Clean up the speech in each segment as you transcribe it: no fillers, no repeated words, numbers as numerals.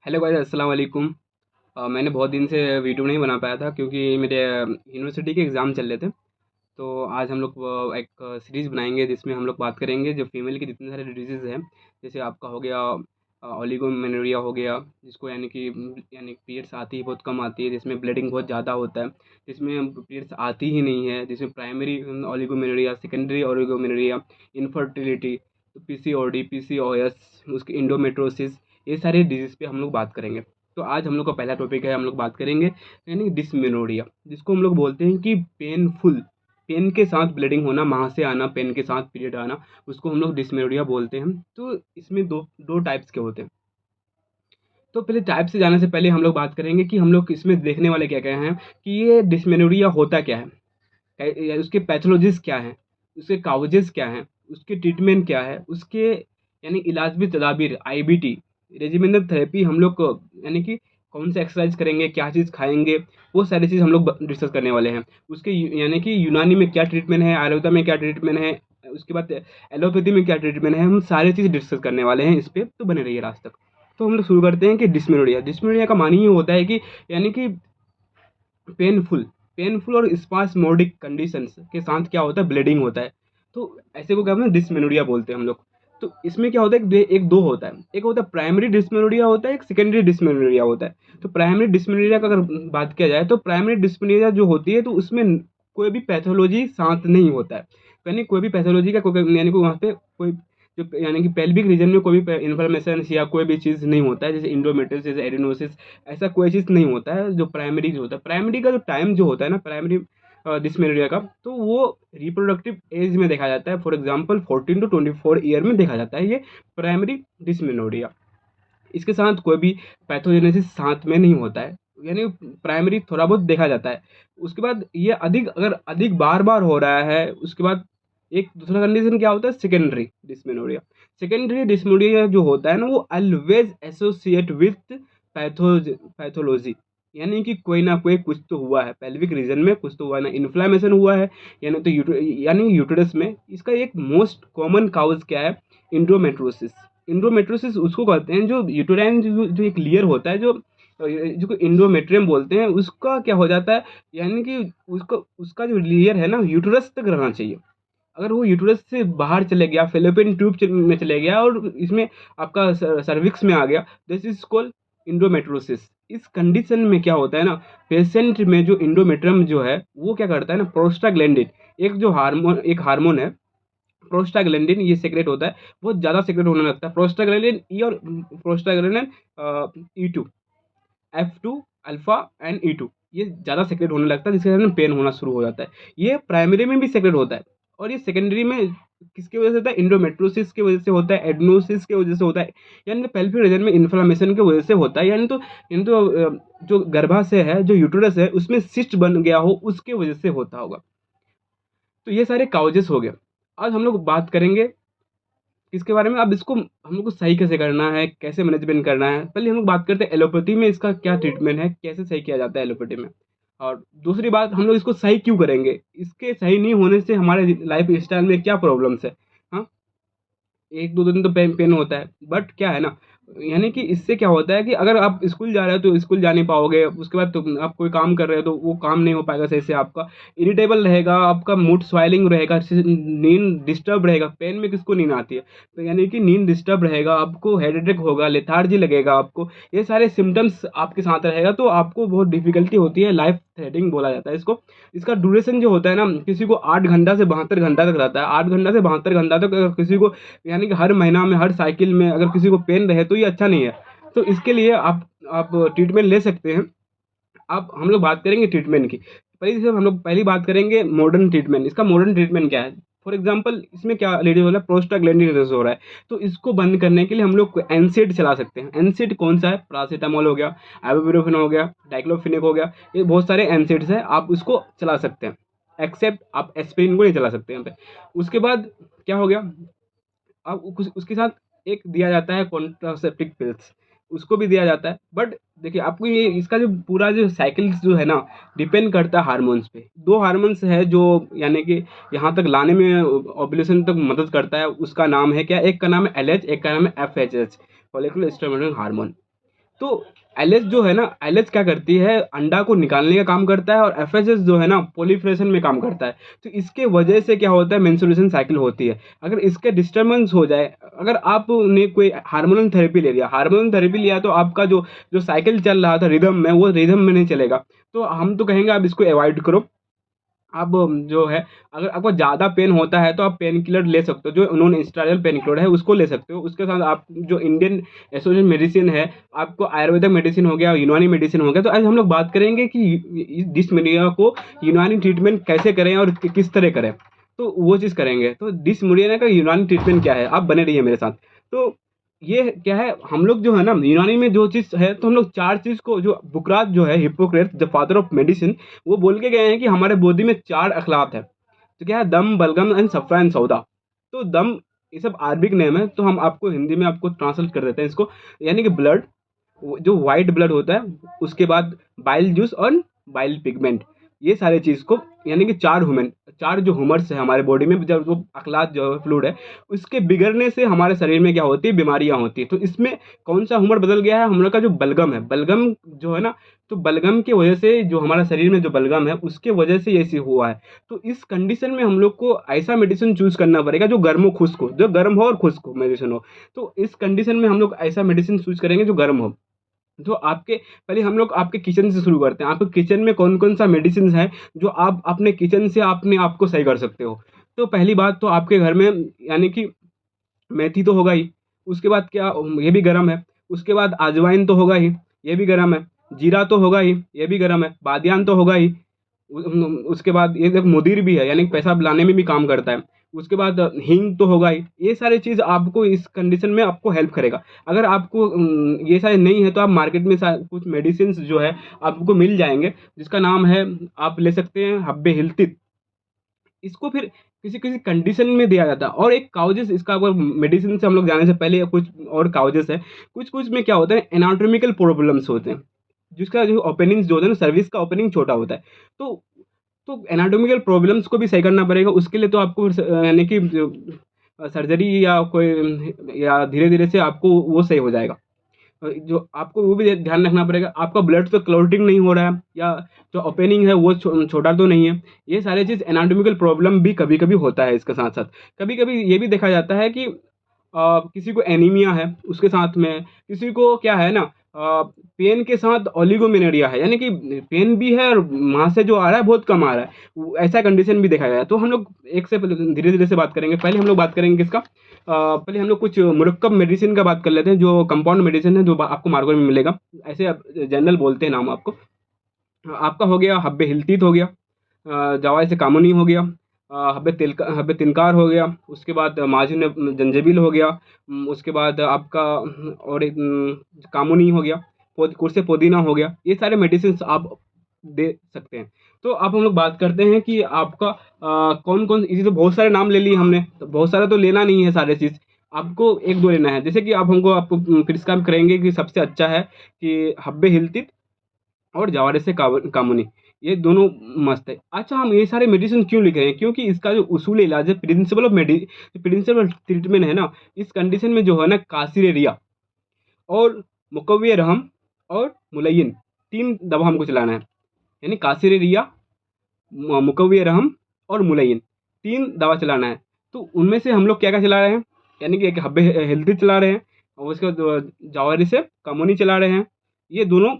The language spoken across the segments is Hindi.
हेलो गाइस, अस्सलाम वालेकुम। मैंने बहुत दिन से वीडियो नहीं बना पाया था क्योंकि मेरे यूनिवर्सिटी के एग्ज़ाम चल रहे थे। तो आज हम लोग एक सीरीज़ बनाएंगे जिसमें हम लोग बात करेंगे जो फीमेल के जितने सारे डिजीज़ हैं। जैसे आपका हो गया ओलिगोमेनोरिया हो गया, जिसको यानी पीरियड्स आती ही बहुत कम आती है, जिसमें ब्लीडिंग बहुत ज़्यादा होता है, जिसमें पीरियड्स आती ही नहीं है, जिसमें primary oligomenorrhoea, secondary oligomenorrhoea, infertility, PCOD, PCOS, उसकी इंडोमेट्रोसिस, ये सारे डिजीज़ पे हम लोग बात करेंगे। तो आज हम लोग का पहला टॉपिक है, हम लोग बात करेंगे यानी डिस्मेनोरिया, जिसको हम लोग बोलते हैं कि पेनफुल, पेन के साथ ब्लीडिंग होना, वहाँ से आना, पेन के साथ पीरियड आना, उसको हम लोग डिस्मेनोरिया बोलते हैं। तो इसमें दो दो टाइप्स के होते हैं। तो पहले टाइप से जाने से पहले हम लोग बात करेंगे कि हम लोग इसमें देखने वाले क्या-क्या हैं, कि ये डिस्मेनोरिया होता क्या है? या उसके पैथोलॉजीज़ क्या हैं? उसके काउजेज़ क्या हैं? उसके ट्रीटमेंट क्या है? उसके यानी इलाज में तदाबीर, आईबीटी, रेजिमेंटल थेरेपी, हम लोग को यानी कि कौन सा एक्सरसाइज करेंगे, क्या चीज़ खाएँगे, वो सारी चीज़ हम लोग डिस्कस करने वाले हैं। उसके यानी कि यूनानी में क्या ट्रीटमेंट है, आयुर्वेदा में क्या ट्रीटमेंट है, उसके बाद एलोपैथी में क्या ट्रीटमेंट है, हम सारी चीज़ डिस्कस करने वाले हैं इस पे, तो बने रहिए लास्ट तक। तो हम लोग शुरू करते हैं कि डिस्मेनोरिया। डिस्मेनोरिया का मानी ये होता है कि यानी कि पेनफुल, पेनफुल और स्पास्मोडिक कंडीशंस के साथ क्या होता है, ब्लीडिंग होता है। तो ऐसे को क्या बोलते हैं, डिस्मेनोरिया बोलते हैं हम लोग। तो इसमें क्या होता है, एक दो होता है, एक होता है प्राइमरी डिस्मेनोरिया होता है, एक सेकेंडरी डिस्मेनोरिया होता है। तो प्राइमरी डिस्मेनोरिया का अगर बात किया जाए तो प्राइमरी डिस्मेनोरिया जो होती है तो उसमें कोई भी पैथोलॉजी साथ नहीं होता है, यानी कोई भी पैथोलॉजी का कोई यानी कि वहाँ पे कोई जो यानी कि पेल्विक रीजन में कोई भी इन्फ्लेमेशन या कोई भी चीज़ नहीं होता है, जैसे इंडोमेट्रियोसिस, जैसे एडिनोसिस, ऐसा कोई चीज़ नहीं होता है जो प्राइमरी जो होता है। प्राइमरी का जो टाइम जो होता है ना, प्राइमरी डिस्मेनोरिया का, तो वो रिप्रोडक्टिव एज में देखा जाता है। फॉर एग्जांपल 14 टू 24 ईयर में देखा जाता है ये प्राइमरी डिस्मेनोरिया। इसके साथ कोई भी पैथोजेनेसिस साथ में नहीं होता है, यानी प्राइमरी थोड़ा बहुत देखा जाता है। उसके बाद ये अधिक बार बार हो रहा है, उसके बाद एक दूसरा कंडीशन क्या होता है, सेकेंडरी डिस्मेनोरिया। सेकेंडरी डिस्मेनोरिया जो होता है ना, वो ऑलवेज एसोसिएट विथ पैथोलॉजी, यानी कि कोई ना कोई कुछ तो हुआ है पेल्विक रीजन में, कुछ तो हुआ है ना, इन्फ्लामेशन हुआ है, यानी तो यानी यूटेरस में। इसका एक मोस्ट कॉमन काउज क्या है, इंडोमेट्रोसिस। इंडोमेट्रोसिस उसको कहते हैं जो यूटेराइन जो एक लेयर होता है, जो इंडोमेट्रियम बोलते हैं, उसका क्या हो जाता है, यानी कि उसको उसका जो लेयर है ना, यूटेरस तक रहना चाहिए। अगर वो यूटेरस से बाहर चले गया, फेलोपियन ट्यूब में चले गया और इसमें आपका सर्विक्स में आ गया, दिस इज कॉल्ड इंडोमेट्रोसिस। इस कंडीशन में क्या होता है ना, पेशेंट में जो इंडोमेट्रियम जो है वो क्या करता है ना, प्रोस्टाग्लैंडिन, एक हार्मोन है प्रोस्टाग्लैंडिन, ये सेक्रेट होता है, बहुत ज़्यादा सेक्रेट होने लगता है प्रोस्टाग्लैंडिन ई और prostaglandin E two, F two alpha and E two, ये ज़्यादा सेक्रेट होने लगता है, जिसके कारण पेन होना शुरू हो जाता है। ये प्राइमरी में भी सेक्रेट होता है, और ये सेकेंडरी में किसकी वजह से होता है, इंडोमेट्रोसिस की वजह से होता है, एडनोसिस की वजह से होता है, यानी पेल्विक रीजन में इन्फ्लामेशन की वजह से होता है, जो गर्भाशय है, जो यूटेरस है, उसमें सिस्ट बन गया हो, उसके वजह से होता होगा। तो ये सारे काउजेस हो गए। आज हम लोग बात करेंगे किसके बारे में, अब इसको हम लोग को सही कैसे करना है, कैसे मैनेजमेंट करना है। पहले हम लोग बात करते हैं एलोपैथी में इसका क्या ट्रीटमेंट है, कैसे सही किया जाता है एलोपैथी में। और दूसरी बात, हम लोग इसको सही क्यों करेंगे, इसके सही नहीं होने से हमारे लाइफ स्टाइल में क्या प्रॉब्लम्स है। हाँ, 1-2 दिन तो पेन होता है, बट क्या है ना, यानी कि इससे क्या होता है कि अगर आप स्कूल जा रहे हो तो स्कूल जा नहीं पाओगे, उसके बाद तो आप कोई काम कर रहे हो तो वो काम नहीं हो पाएगा सही से, आपका इरिटेबल रहेगा, आपका मूड स्वेलिंग रहेगा, नींद डिस्टर्ब रहेगा। पेन में किसको नींद आती है, तो यानी कि नींद डिस्टर्ब रहेगा, आपको हेडेक होगा, लेथार्जी लगेगा आपको, ये सारे सिम्टम्स आपके साथ रहेगा, तो आपको बहुत डिफिकल्टी होती है, लाइफ थ्रेटनिंग बोला जाता है इसको। इसका ड्यूरेशन जो होता है ना, किसी को 8 घंटा से 72 घंटा तक रहता है, 8 घंटा से 72 घंटा तक। अगर किसी को यानी कि हर महीना में, हर साइकिल में अगर किसी को पेन रहे तो ये अच्छा नहीं है। तो इसके लिए आप ट्रीटमेंट ले सकते हैं। अब हम लोग बात करेंगे ट्रीटमेंट की। पहली बात करेंगे मॉडर्न ट्रीटमेंट। इसका मॉडर्न ट्रीटमेंट क्या है, फॉर एग्जांपल इसमें क्या लेडीज हो रहा है, प्रोस्टाग्लैंडिन रिलीज हो रहा है, तो इसको बंद करने के लिए हम लोग एनसेड चला सकते हैं। एनसेड कौन सा है, पैरासीटामोल हो गया, आइबुप्रोफेन हो गया, डाइक्लोफिनेक हो गया, ये बहुत सारे एनसेड्स हैं, आप उसको चला सकते हैं। एक्सेप्ट आप एस्पिरिन को नहीं चला सकते यहाँ पे। उसके बाद क्या हो गया, अब उसके साथ एक दिया जाता है कॉन्ट्रासेप्टिव पिल्स, उसको भी दिया जाता है। बट देखिए, आपको ये इसका जो पूरा जो साइकिल्स जो है ना, डिपेंड करता है हार्मोन्स पे। दो हार्मोन्स है जो यानी कि यहाँ तक लाने में, ओव्यूलेशन तक मदद करता है। उसका नाम है क्या, एक का नाम है एलएच, एक का नाम है एफएचएच, फॉलिकुलर स्टिमुलेटिंग हार्मोन। तो एलएच जो है ना, एलएच क्या करती है, अंडा को निकालने का काम करता है, और एफएसएस जो है ना, प्रोलिफरेशन में काम करता है। तो इसके वजह से क्या होता है, मेंस्ट्रुएशन साइकिल होती है। अगर इसके डिस्टर्बेंस हो जाए, अगर आपने कोई हार्मोनल थेरेपी ले लिया, हार्मोनल थेरेपी लिया तो आपका जो जो साइकिल चल रहा था रिदम में, वो रिदम में नहीं चलेगा। तो हम तो कहेंगे आप इसको अवॉइड करो। आप जो है, अगर आपको ज़्यादा पेन होता है तो आप पेन किलर ले सकते हो, जो नॉन स्टेरॉइडल पेन किलर है उसको ले सकते हो। उसके साथ आप जो इंडियन एसोसिएशन मेडिसिन है, आपको आयुर्वेदिक मेडिसिन हो गया, यूनानी मेडिसिन हो गया। तो आज हम लोग बात करेंगे कि इस डिस्मेनोरिया को यूनानी ट्रीटमेंट कैसे करें और किस तरह करें, तो वो चीज़ करेंगे। तो डिस्मेनोरिया का यूनानी ट्रीटमेंट क्या है, आप बने रहिए मेरे साथ। तो ये क्या है, हम लोग जो है ना, यूनानी में जो चीज़ है, तो हम लोग 4 चीज़ को, जो बुकरात जो है, Hippocrates the father of medicine, वो बोल के गए हैं कि हमारे बॉडी में 4 अख़्लाक़ है। तो क्या है, दम, बलगम एंड सफ़्रा एंड सौदा। तो दम, ये सब अरबिक नेम है, तो हम आपको हिंदी में आपको ट्रांसलेट कर देते हैं इसको। यानी कि ब्लड, वो जो व्हाइट ब्लड होता है, उसके बाद बाइल जूस और बाइल पिगमेंट, ये सारे चीज़ को, यानी कि 4 ह्यूमन, 4 जो ह्यूमर्स है हमारे बॉडी में, जब वो अख़्लाक़ जो है, फ्लूइड है, उसके बिगड़ने से हमारे शरीर में क्या होती है, बीमारियाँ होती हैं। तो इसमें कौन-सा ह्यूमर बदल गया है, हम लोग का जो बलगम है, बलगम जो है ना, तो बलगम की वजह से, जो हमारा शरीर में जो बलगम है, उसके वजह से ये ऐसे हुआ है। तो इस कंडीशन में हम लोग को ऐसा मेडिसिन चूज़ करना पड़ेगा जो गर्म हो, खुश्क हो, जो गर्म हो और खुश्क हो मेडिसिन हो। तो इस कंडीशन में हम लोग ऐसा मेडिसिन चूज़ करेंगे जो गर्म हो। तो आपके, पहले हम लोग आपके किचन से शुरू करते हैं। आपके किचन में कौन-कौन सा मेडिसिन्स है, जो आप अपने किचन से अपने आप को सही कर सकते हो। तो पहली बात तो आपके घर में, यानी कि मेथी तो होगा ही, उसके बाद क्या, ये भी गरम है। उसके बाद अजवाइन तो होगा ही, ये भी गरम है। जीरा तो होगा ही, ये भी गरम है। बादियान तो होगा ही। उसके बाद ये देखो, मुदीर भी है, यानी कि पेशाब लाने में भी काम करता है। उसके बाद हींग तो होगा ही। ये सारी चीज़ आपको इस कंडीशन में आपको हेल्प करेगा। अगर आपको ये सारे नहीं है, तो आप मार्केट में कुछ मेडिसिन्स जो है आपको मिल जाएँगे, जिसका नाम है, आप ले सकते हैं हब्बे हिल्तित। इसको फिर किसी-किसी कंडीशन में दिया जाता है, और एक काउजेज़, इसका अगर मेडिसिन से हम लोग जाने से पहले कुछ और काउजेज़ है। कुछ-कुछ में क्या होता है, एनाटॉमिकल प्रॉब्लम्स होते हैं, जिसका जो ओपनिंग्स जो होता है ना, सर्विस का ओपनिंग छोटा होता है। तो एनाटॉमिकल प्रॉब्लम्स को भी सही करना पड़ेगा। उसके लिए तो आपको यानी कि जो सर्जरी या कोई, या धीरे-धीरे से आपको वो सही हो जाएगा। जो आपको वो भी ध्यान रखना पड़ेगा, आपका ब्लड तो क्लॉटिंग नहीं हो रहा है, या जो ओपनिंग है वो छोटा तो नहीं है। ये सारी चीज़ एनाटॉमिकल प्रॉब्लम भी कभी-कभी होता है इसके साथ-साथ। कभी-कभी ये भी देखा जाता है कि किसी को एनीमिया है, उसके साथ में किसी को क्या है ना, पेन के साथ ओलिगोमेनोरिया है, यानी कि पेन भी है और वहाँ से जो आ रहा है बहुत कम आ रहा है। ऐसा कंडीशन भी देखा गया है। तो हम लोग एक से पहले धीरे-धीरे से बात करेंगे। पहले हम लोग बात करेंगे किसका? पहले हम लोग कुछ मुरक्कब मेडिसिन का बात कर लेते हैं, जो कंपाउंड मेडिसिन है, जो आपको मार्केट में मिलेगा। ऐसे आप जनरल बोलते हैं नाम आपको। आपका हो गया हब्बे हिल्तीत हो गया, जवाई से कामोनी हो गया, हब्बे तिनकार हो गया, उसके बाद मार्जिन जंजीबिल हो गया, उसके बाद आपका और एक कामोनी हो गया, कुरसे पुदीना हो गया। ये सारे मेडिसिन्स आप दे सकते हैं। तो अब हम लोग बात करते हैं कि आपका कौन-कौन, इसी तो बहुत सारे नाम ले लिए हमने, तो बहुत सारा तो लेना नहीं है सारे चीज़, आपको 1-2 लेना है। जैसे कि आप हमको आपको प्रिस्क्राइब करेंगे कि सबसे अच्छा है कि हब्बे हिल्तित और जवारे से कामुनी, ये दोनों मस्त है। अच्छा, हम ये सारे मेडिसिन क्यों लिख रहे हैं? क्योंकि इसका जो उसूल इलाज है, प्रिंसिपल ट्रीटमेंट है ना, इस कंडीशन में जो है ना, कासिरेरिया और मुकव्वे रहम और मुलय्यिन, 3 दवा हमको चलाना है। यानी कासिरेरिया, मुकव्वे रहम और मुलय्यिन, 3 दवा चलाना है। तो उनमें से हम लोग क्या-क्या चला रहे हैं? यानी कि एक हब्बे हेल्दी चला रहे हैं, और उसके बाद जवारी से कमोनी चला रहे हैं। ये दोनों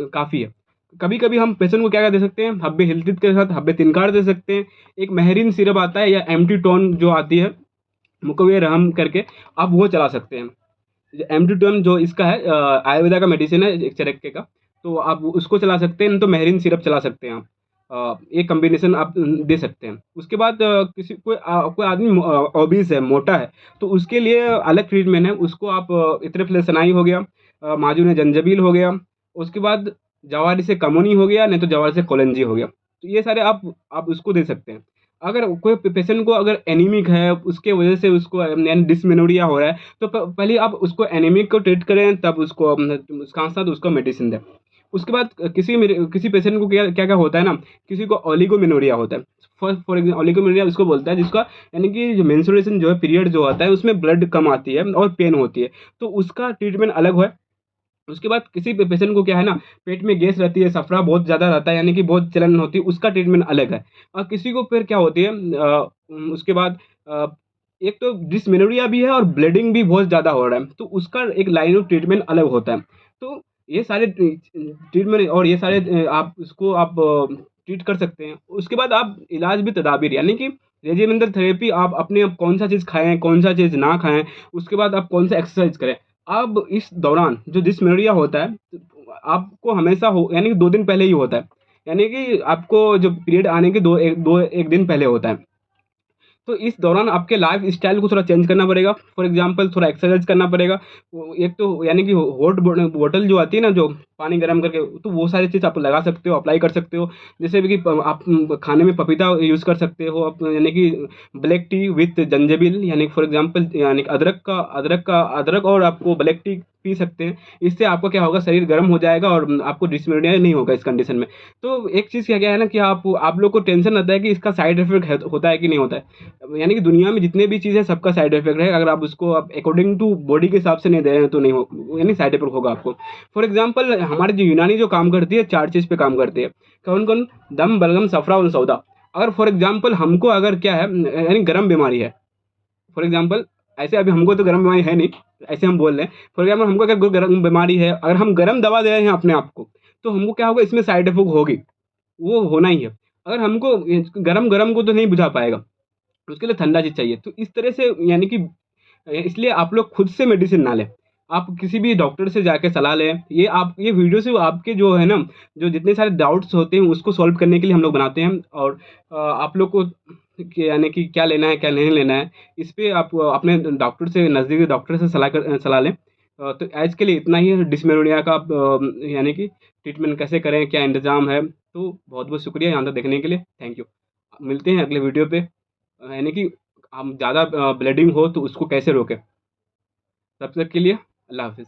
काफ़ी है। कभी-कभी हम पेशेंट को क्या-क्या दे सकते हैं, हब्बे हिल्तित के साथ हब्बे तिनकार दे सकते हैं। एक मेहरीन सिरप आता है, या एम्प्टी टोन जो आती है, मुकव्वे रहम करके, आप वो चला सकते हैं। एम्प्टी टोन जो इसका है, आयुर्वेदा का मेडिसिन है, एक चरक्के का, तो आप उसको चला सकते हैं, नहीं तो मेहरीन सिरप चला सकते हैं आप। एक कॉम्बिनेशन आप दे सकते हैं। उसके बाद कोई आदमी ओबीस है, मोटा है, तो उसके लिए अलग ट्रीटमेंट है। उसको आप इत्रिफ्लेक्सनाइ हो गया, माजुन जंजीबिल हो गया, उसके बाद जवारी से कमोनी हो गया, नहीं तो जवारी से कोलेंजी हो गया। तो ये सारे आप उसको दे सकते हैं। अगर कोई पेशेंट को अगर एनीमिक है, उसके वजह से उसको यानी डिस्मेनोरिया हो रहा है, तो पहले आप उसको एनीमिक को ट्रीट करें, तब उसको साथ-साथ उसको मेडिसिन दें। उसके बाद किसी पेशेंट को क्या-क्या होता है ना, किसी को ओलिगोमेनोरिया होता है। फॉर एग्ज़ाम्पल ओलिगोमेनोरिया उसको बोलता है, जिसका यानी कि जो मेंस्ट्रुएशन जो है, पीरियड जो होता है, उसमें ब्लड कम आती है और पेन होती है। तो उसका ट्रीटमेंट अलग है। उसके बाद किसी भी पेशेंट को क्या है ना, पेट में गैस रहती है, सफरा बहुत ज़्यादा रहता है, यानी कि बहुत जलन होती है, उसका ट्रीटमेंट अलग है। और किसी को फिर क्या होती है उसके बाद अ, एक तो डिस्मेनोरिया भी है और ब्लीडिंग भी बहुत ज़्यादा हो रहा है, तो उसका एक लाइन ऑफ ट्रीटमेंट अलग होता है। तो ये सारे ट्रीटमेंट और ये सारे आप इसको आप ट्रीट कर सकते हैं। उसके बाद आप इलाज भी तदाबीर यानी कि रेजिमेंटल थेरेपी आप अपने आप कौन-सा चीज़ खाएँ, कौन-सा चीज़ ना खाएँ, उसके बाद आप कौन-सा एक्सरसाइज़ करें। अब इस दौरान जो डिस्मेनोरिया होता है, आपको हमेशा हो यानी कि 2 दिन पहले ही होता है। यानी कि आपको जो पीरियड आने के 1 दिन पहले होता है। तो इस दौरान आपके लाइफ़स्टाइल को थोड़ा चेंज करना पड़ेगा। फॉर एग्ज़ाम्पल थोड़ा एक्सरसाइज़ करना पड़ेगा। वो एक तो यानी कि हॉट बॉटल जो आती है ना, जो पानी गरम करके, तो वो सारी चीज़ आप लगा सकते हो, अप्लाई कर सकते हो। जैसे भी कि प आप खाने में पपीता यूज़ कर सकते हो आप, यानी कि ब्लैक टी विथ जंजीबिल, यानी फॉर एग्ज़ाम्पल यानी अदरक और आपको ब्लैक टी पी सकते हैं। इससे आपका क्या होगा, शरीर गर्म हो जाएगा और आपको डिस्मेनोरिया नहीं होगा इस कंडीशन में। तो एक चीज़ क्या क्या है ना कि आप लोग को टेंशन रहता है कि इसका साइड इफ़ेक्ट है होता है कि नहीं होता है। यानी कि दुनिया में जितने भी चीज़ है सबका साइड इफ़ेक्ट है, अगर आप उसको आप अकॉर्डिंग टू बॉडी के हिसाब से नहीं दे रहे हैं तो नहीं हो, यानी साइड इफ़ेक्ट होगा आपको। फॉर एग्ज़ाम्पल हमारी जो यूनानी जो काम करती है 4 चीज़ पे काम करती है। कौन-कौन? दम, बलगम, सफ़रा और सौदा। अगर फॉर एग्ज़ाम्पल हमको अगर क्या है यानी गरम बीमारी है, फॉर एग्ज़ाम्पल ऐसे अभी हमको तो गरम बीमारी है नहीं, ऐसे हम बोल रहे हैं। फॉर एग्ज़ाम्पल हमको अगर कोई गरम बीमारी है, अगर हम गरम दवा दे रहे हैं अपने आप को, तो हमको क्या होगा, इसमें साइड इफ़ेक्ट होगी, वो होना ही है। अगर हमको गरम-गरम को तो नहीं बुझा पाएगा, उसके लिए ठंडा चीज़ चाहिए। तो इस तरह से यानी कि इसलिए आप लोग खुद से मेडिसिन ना लें। आप किसी भी डॉक्टर से जाके सलाह लें। ये वीडियो सिर्फ़ आपके जो है ना, जो जितने सारे डाउट्स होते हैं उसको सॉल्व करने के लिए हम लोग बनाते हैं। और आप लोग को कि यानी कि क्या लेना है, क्या नहीं लेना है, इस पे आप अपने डॉक्टर से, नज़दीकी डॉक्टर से सलाह लें। तो आज के लिए इतना ही है डिस्मेनोरिया का, यानी कि ट्रीटमेंट कैसे करें, क्या इंतज़ाम है। तो बहुत-बहुत शुक्रिया यहाँ तक देखने के लिए। Thank you. मिलते हैं अगले वीडियो पे। यानी कि हम ज़्यादा ब्लीडिंग हो तो उसको कैसे रोकें। तब तक के लिए अल्लाह हाफ़िज़।